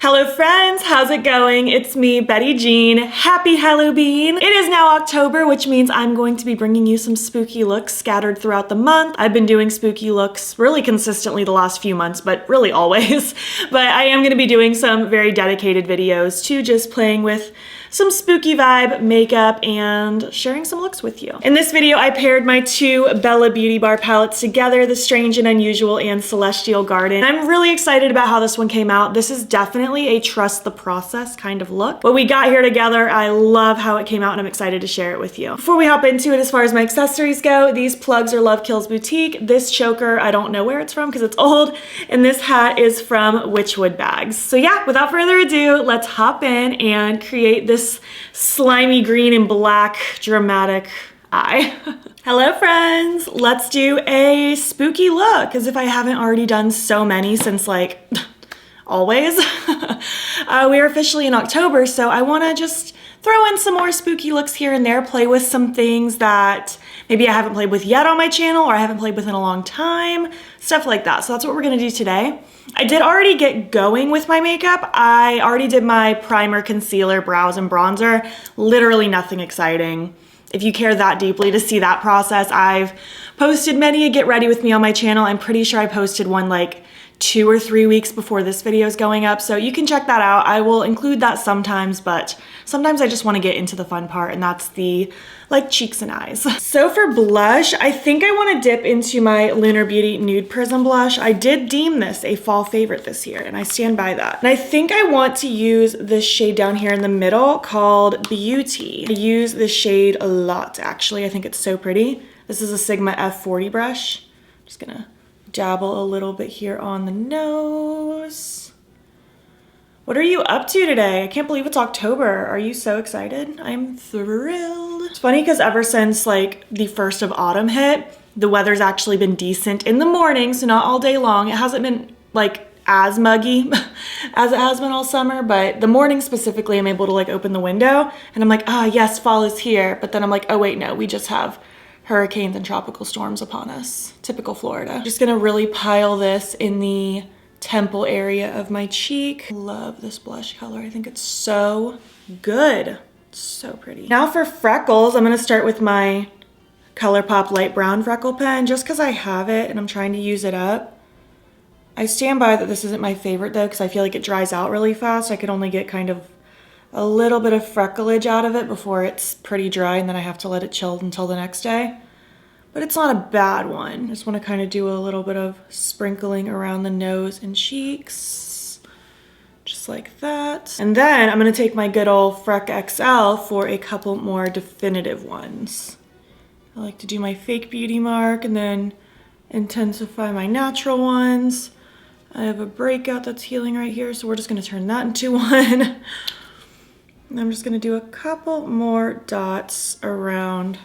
Hello friends, how's it going? It's me, Betty Jean. Happy Hallobean! It is now October, which means I'm going to be bringing you some spooky looks scattered throughout the month. I've been doing spooky looks really consistently the last few months, but really always. But I am going to be doing some very dedicated videos to just playing with some spooky vibe makeup and sharing some looks with you. In this video, I paired my two Bella Beauty Bar palettes together, the Strange and Unusual and Celestial Garden. I'm really excited about how this one came out. This is definitely a trust the process kind of look. What we got here together, I love how it came out and I'm excited to share it with you. Before we hop into it, as far as my accessories go, these plugs are Love Kills Boutique. This choker, I don't know where it's from because it's old. And this hat is from Witchwood Bags. So yeah, without further ado, let's hop in and create this slimy green and black dramatic eye. Hello friends, let's do a spooky look as if I haven't already done so many since like always. We are officially in October, so I want to just throw in some more spooky looks here and there, play with some things that maybe I haven't played with yet on my channel or I haven't played with in a long time, stuff like that. So that's what we're gonna do today. I did already get going with my makeup. I already did my primer, concealer, brows, and bronzer. Literally nothing exciting. If you care that deeply to see that process, I've posted many a get ready with me on my channel. I'm pretty sure I posted one like 2 or 3 weeks before this video is going up, so you can check that out. I will include that sometimes, but sometimes I just want to get into the fun part, and that's the like cheeks and eyes. So for blush, I think I want to dip into my Lunar Beauty Nude Prism blush. I did deem this a fall favorite this year, and I stand by that. And I think I want to use this shade down here in the middle called Beaute. I use this shade a lot, actually. I think it's so pretty. This is a Sigma F40 brush. I'm just gonna dabble a little bit here on the nose. What are you up to today? I can't believe it's October. Are you so excited? I'm thrilled. It's funny because ever since like the 1st of autumn hit, the weather's actually been decent in the morning, so not all day long. It hasn't been like as muggy as it has been all summer, but the morning specifically, I'm able to like open the window and I'm like, ah, yes, fall is here. But then I'm like, oh wait, no, we just have hurricanes and tropical storms upon us. Typical Florida. I'm just gonna really pile this in the temple area of my cheek. Love this blush color. I think it's so good. It's so pretty. Now for freckles, I'm gonna start with my Colourpop light brown freckle pen just because I have it and I'm trying to use it up. I stand by that this isn't my favorite though because I feel like it dries out really fast. I could only get kind of a little bit of frecklage out of it before it's pretty dry and then I have to let it chill until the next day. But it's not a bad one. I just want to kind of do a little bit of sprinkling around the nose and cheeks. Just like that. And then I'm going to take my good old Freck XL for a couple more definitive ones. I like to do my fake beauty mark and then intensify my natural ones. I have a breakout that's healing right here, so we're just going to turn that into one. And I'm just gonna do a couple more dots around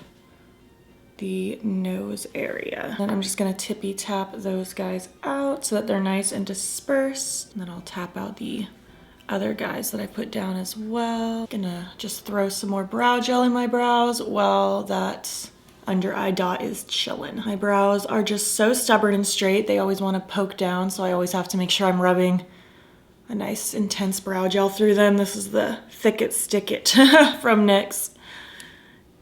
the nose area. And I'm just gonna tippy tap those guys out so that they're nice and dispersed. And then I'll tap out the other guys that I put down as well. Gonna just throw some more brow gel in my brows while that under eye dot is chillin'. My brows are just so stubborn and straight. They always wanna poke down, so I always have to make sure I'm rubbing a nice intense brow gel through them. This is the Thick It Stick It from NYX.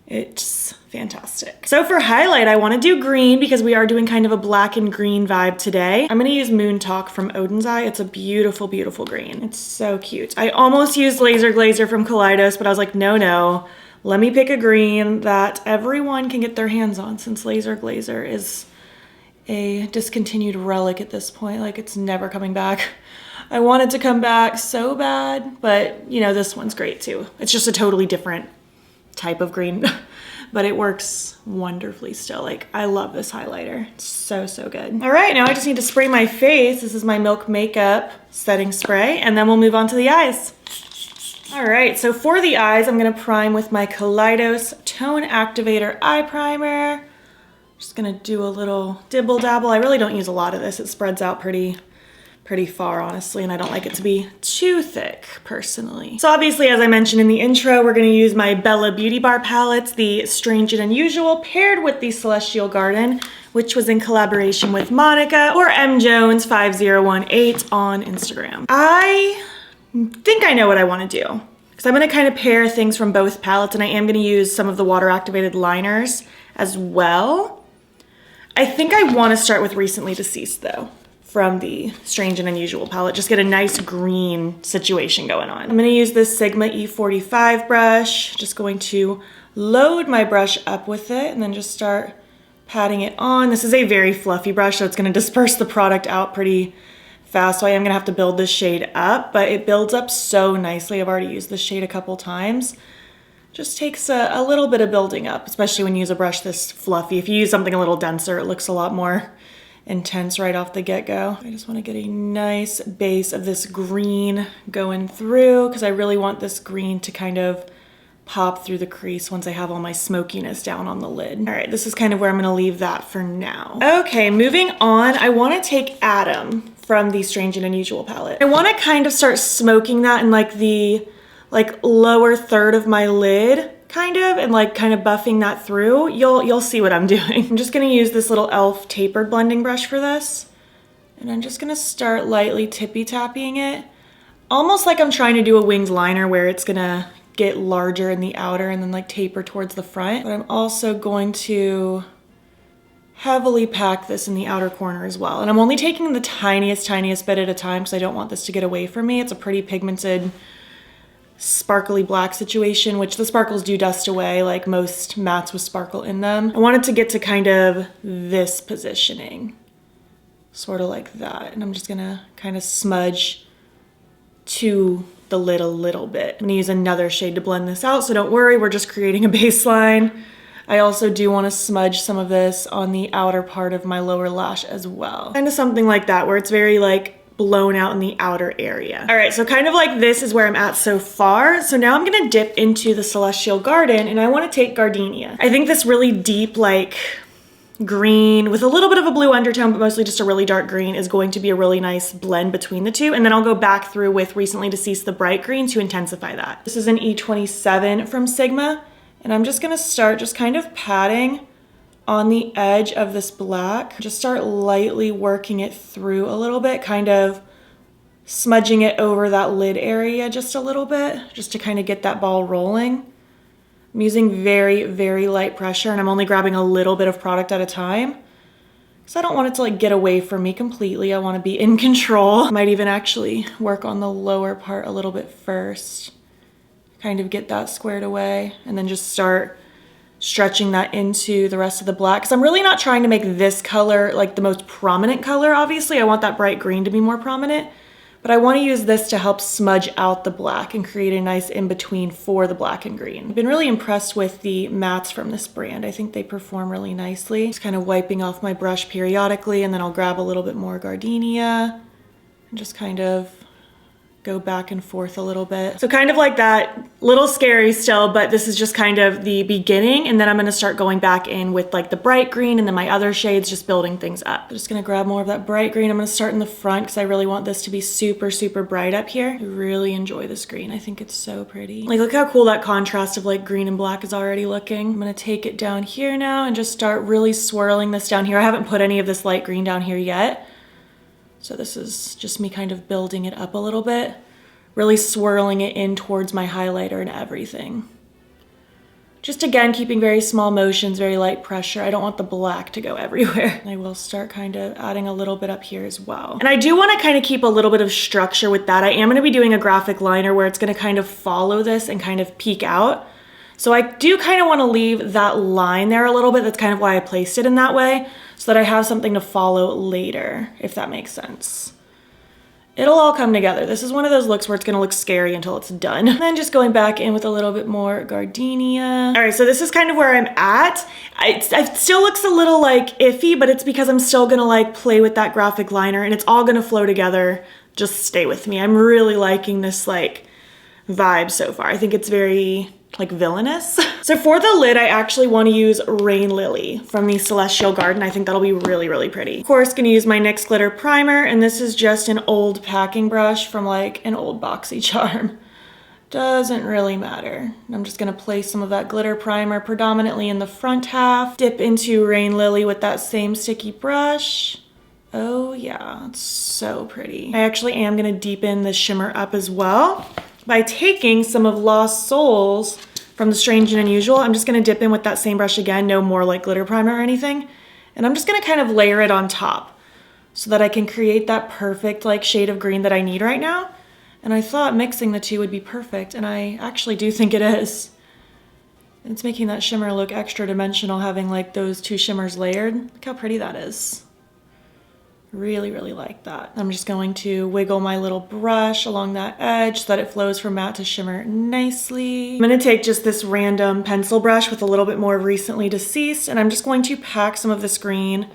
It's fantastic. So for highlight, I want to do green because we are doing kind of a black and green vibe today. I'm going to use Moon Talk from Odin's Eye. It's a beautiful, beautiful green. It's so cute. I almost used Laser Glazer from Kaleidos, but I was like, no. Let me pick a green that everyone can get their hands on since Laser Glazer is a discontinued relic at this point. Like it's never coming back. I wanted to come back so bad, but you know, this one's great too. It's just a totally different type of green, but it works wonderfully still. Like I love this highlighter. It's so, so good. All right, now I just need to spray my face. This is my Milk Makeup setting spray, and then we'll move on to the eyes. All right, so for the eyes, I'm gonna prime with my Kaleidos Tone Activator Eye Primer. Just gonna do a little dibble dabble. I really don't use a lot of this. It spreads out pretty far, honestly, and I don't like it to be too thick, personally. So obviously, as I mentioned in the intro, we're gonna use my Bella Beauty Bar palettes, the Strange and Unusual, paired with the Celestial Garden, which was in collaboration with Monica, or mjones5018 on Instagram. I think I know what I want to do. Because I'm going to kind of pair things from both palettes, and I am going to use some of the water activated liners as well. I think I want to start with Recently Deceased though, from the Strange and Unusual palette. Just get a nice green situation going on. I'm going to use this Sigma E45 brush. Just going to load my brush up with it and then just start patting it on. This is a very fluffy brush, so it's going to disperse the product out pretty fast, so I am going to have to build this shade up, but it builds up so nicely. I've already used this shade a couple times. Just takes a little bit of building up, especially when you use a brush this fluffy. If you use something a little denser, it looks a lot more intense right off the get-go. I just want to get a nice base of this green going through, because I really want this green to kind of pop through the crease once I have all my smokiness down on the lid. All right, this is kind of where I'm going to leave that for now. Okay, moving on, I want to take Adam from the Strange and Unusual palette. I want to kind of start smoking that in like the lower third of my lid, kind of, and like kind of buffing that through. You'll see what I'm doing. I'm just going to use this little e.l.f. tapered blending brush for this, and I'm just going to start lightly tippy-tapping it, almost like I'm trying to do a winged liner where it's going to get larger in the outer and then like taper towards the front. But I'm also going to heavily pack this in the outer corner as well. And I'm only taking the tiniest bit at a time because I don't want this to get away from me. It's a pretty pigmented, sparkly black situation, which the sparkles do dust away like most mattes with sparkle in them. I want it to get to kind of this positioning, sort of like that. And I'm just gonna kind of smudge to the lid a little bit. I'm gonna use another shade to blend this out, so don't worry, we're just creating a baseline. I also do want to smudge some of this on the outer part of my lower lash as well. Kind of something like that, where it's very like blown out in the outer area. All right, so kind of like this is where I'm at so far. So now I'm gonna dip into the Celestial Garden, and I want to take Gardenia. I think this really deep, like green with a little bit of a blue undertone, but mostly just a really dark green, is going to be a really nice blend between the two. And then I'll go back through with Recently Deceased, the bright green, to intensify that. This is an E27 from Sigma, and I'm just gonna start just kind of patting on the edge of this black. Just start lightly working it through a little bit, kind of smudging it over that lid area just a little bit, just to kind of get that ball rolling. I'm using very light pressure, and I'm only grabbing a little bit of product at a time because I don't want it to like get away from me completely. I want to be in control. I might even actually work on the lower part a little bit first, kind of get that squared away, and then just start stretching that into the rest of the black. Because I'm really not trying to make this color like the most prominent color, obviously. I want that bright green to be more prominent. But I want to use this to help smudge out the black and create a nice in-between for the black and green. I've been really impressed with the mattes from this brand. I think they perform really nicely. Just kind of wiping off my brush periodically, and then I'll grab a little bit more Gardenia and just kind of go back and forth a little bit. So kind of like that, little scary still, but this is just kind of the beginning, and then I'm gonna start going back in with like the bright green and then my other shades, just building things up. I'm just gonna grab more of that bright green. I'm gonna start in the front because I really want this to be super bright up here. I really enjoy this green. I think it's so pretty. Like, look how cool that contrast of like green and black is already looking. I'm gonna take it down here now and just start really swirling this down here. I haven't put any of this light green down here yet, so this is just me kind of building it up a little bit, really swirling it in towards my highlighter and everything. Just again, keeping very small motions, very light pressure. I don't want the black to go everywhere. I will start kind of adding a little bit up here as well. And I do want to kind of keep a little bit of structure with that. I am going to be doing a graphic liner where it's going to kind of follow this and kind of peek out. So I do kind of want to leave that line there a little bit. That's kind of why I placed it in that way, so that I have something to follow later, if that makes sense. It'll all come together. This is one of those looks where it's gonna look scary until it's done. And then just going back in with a little bit more Gardenia. All right, so this is kind of where I'm at. It still looks a little like iffy, but it's because I'm still gonna like play with that graphic liner, and it's all gonna flow together. Just stay with me. I'm really liking this like vibe so far. I think it's very like villainous. So for the lid, I actually want to use Rain Lily from the Celestial Garden. I think that'll be really pretty. Of course, gonna use my NYX glitter primer, and this is just an old packing brush from like an old BoxyCharm. Doesn't really matter. I'm just gonna place some of that glitter primer predominantly in the front half, dip into Rain Lily with that same sticky brush, Oh yeah, it's so pretty. I actually am gonna deepen the shimmer up as well by taking some of Lost Souls from the Strange and Unusual. I'm just gonna dip in with that same brush again, no more like glitter primer or anything. And I'm just gonna kind of layer it on top so that I can create that perfect like shade of green that I need right now. And I thought mixing the two would be perfect, and I actually do think it is. It's making that shimmer look extra dimensional, having like those two shimmers layered. Look how pretty that is. Really, really like that. I'm just going to wiggle my little brush along that edge so that it flows from matte to shimmer nicely. I'm gonna take just this random pencil brush with a little bit more recently deceased, and I'm just going to pack some of this green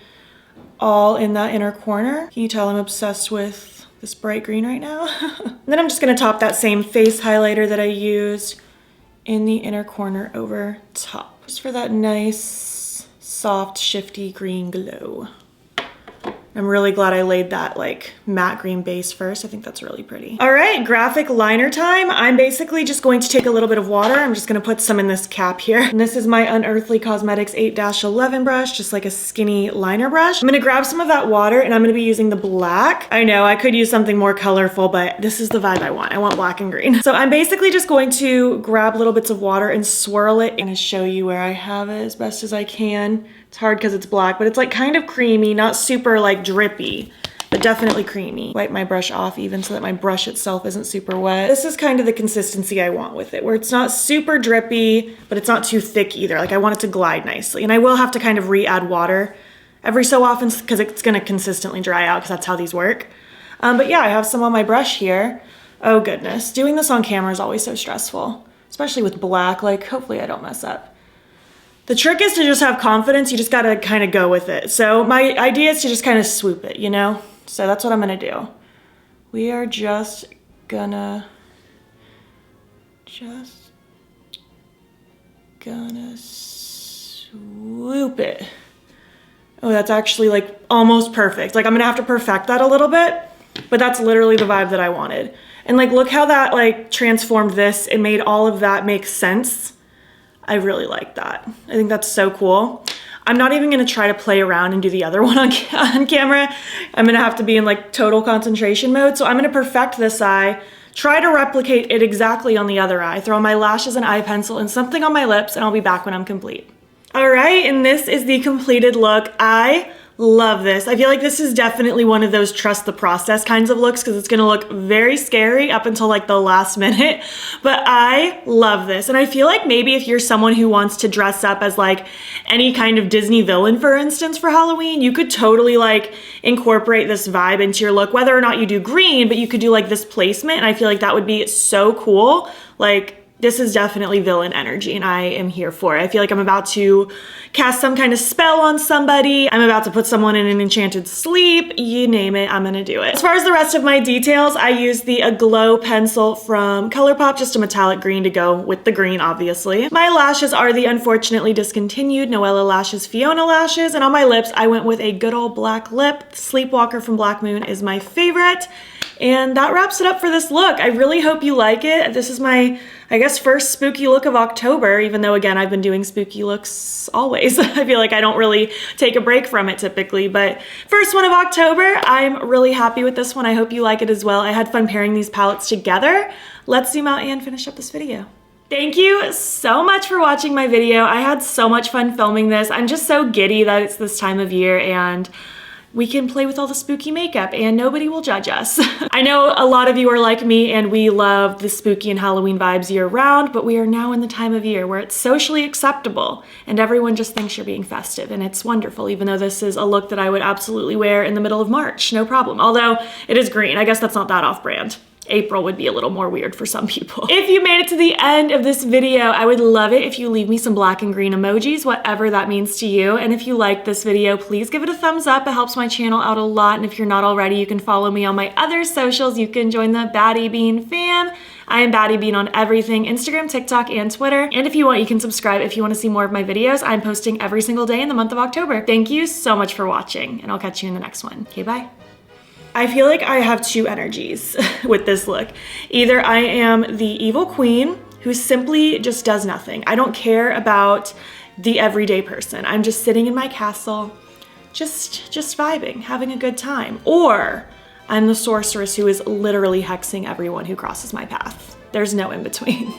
all in that inner corner. Can you tell I'm obsessed with this bright green right now? And then I'm just gonna top that same face highlighter that I used in the inner corner over top, just for that nice, soft, shifty green glow. I'm really glad I laid that like matte green base first. I think that's really pretty. All right, graphic liner time. I'm basically just going to take a little bit of water. I'm just gonna put some in this cap here. And this is my Unearthly Cosmetics 8-11 brush, just like a skinny liner brush. I'm gonna grab some of that water and I'm gonna be using the black. I know I could use something more colorful, but this is the vibe I want. I want black and green. So I'm basically just going to grab little bits of water and swirl it. I'm gonna show you where I have it as best as I can. It's hard because it's black, but it's like kind of creamy, not super like drippy, but definitely creamy. Wipe my brush off even so that my brush itself isn't super wet. This is kind of the consistency I want with it, where it's not super drippy, but it's not too thick either. Like I want it to glide nicely. And I will have to kind of re-add water every so often because it's gonna consistently dry out because that's how these work. But yeah, I have some on my brush here. Oh goodness, doing this on camera is always so stressful, especially with black. Like hopefully I don't mess up. The trick is to just have confidence. You just gotta kind of go with it. So my idea is to just kind of swoop it, you know? So that's what I'm gonna do. We are just gonna swoop it. Oh, that's actually like almost perfect. Like I'm gonna have to perfect that a little bit, but that's literally the vibe that I wanted. And like, look how that like transformed this. It made all of that make sense. I really like that. I think that's so cool. I'm not even gonna try to play around and do the other one on camera. I'm gonna have to be in like total concentration mode. So I'm gonna perfect this eye, try to replicate it exactly on the other eye, throw on my lashes and eye pencil and something on my lips, and I'll be back when I'm complete. All right, and this is the completed look. I love this. I feel like this is definitely one of those trust the process kinds of looks because it's gonna look very scary up until like the last minute, but I love this. And I feel like maybe if you're someone who wants to dress up as like any kind of Disney villain, for instance, for Halloween, you could totally like incorporate this vibe into your look, whether or not you do green, but you could do like this placement. And I feel like that would be so cool. Like, this is definitely villain energy and I am here for it. I feel like I'm about to cast some kind of spell on somebody. I'm about to put someone in an enchanted sleep. You name it, I'm gonna do it. As far as the rest of my details, I used the Aglow pencil from Colourpop, just a metallic green to go with the green, obviously. My lashes are the unfortunately discontinued Noella Lashes Fiona lashes, and on my lips, I went with a good old black lip. Sleepwalker from Black Moon is my favorite. And that wraps it up for this look. I really hope you like it. This is my, I guess, first spooky look of October, even though again, I've been doing spooky looks always. I feel like I don't really take a break from it typically, but first one of October, I'm really happy with this one. I hope you like it as well. I had fun pairing these palettes together. Let's zoom out and finish up this video. Thank you so much for watching my video. I had so much fun filming this. I'm just so giddy that it's this time of year and we can play with all the spooky makeup and nobody will judge us. I know a lot of you are like me and we love the spooky and Halloween vibes year round, but we are now in the time of year where it's socially acceptable and everyone just thinks you're being festive, and it's wonderful, even though this is a look that I would absolutely wear in the middle of March, no problem. Although it is green, I guess that's not that off-brand. April would be a little more weird for some people. If you made it to the end of this video, I would love it if you leave me some black and green emojis, whatever that means to you. And if you liked this video, please give it a thumbs up. It helps my channel out a lot. And if you're not already, you can follow me on my other socials. You can join the battybean fam. I am battybean on everything, Instagram, TikTok, and Twitter. And if you want, you can subscribe if you want to see more of my videos. I'm posting every single day in the month of October. Thank you so much for watching, and I'll catch you in the next one. Okay, bye. I feel like I have two energies with this look. Either I am the evil queen who simply just does nothing. I don't care about the everyday person. I'm just sitting in my castle, just vibing, having a good time. Or I'm the sorceress who is literally hexing everyone who crosses my path. There's no in between.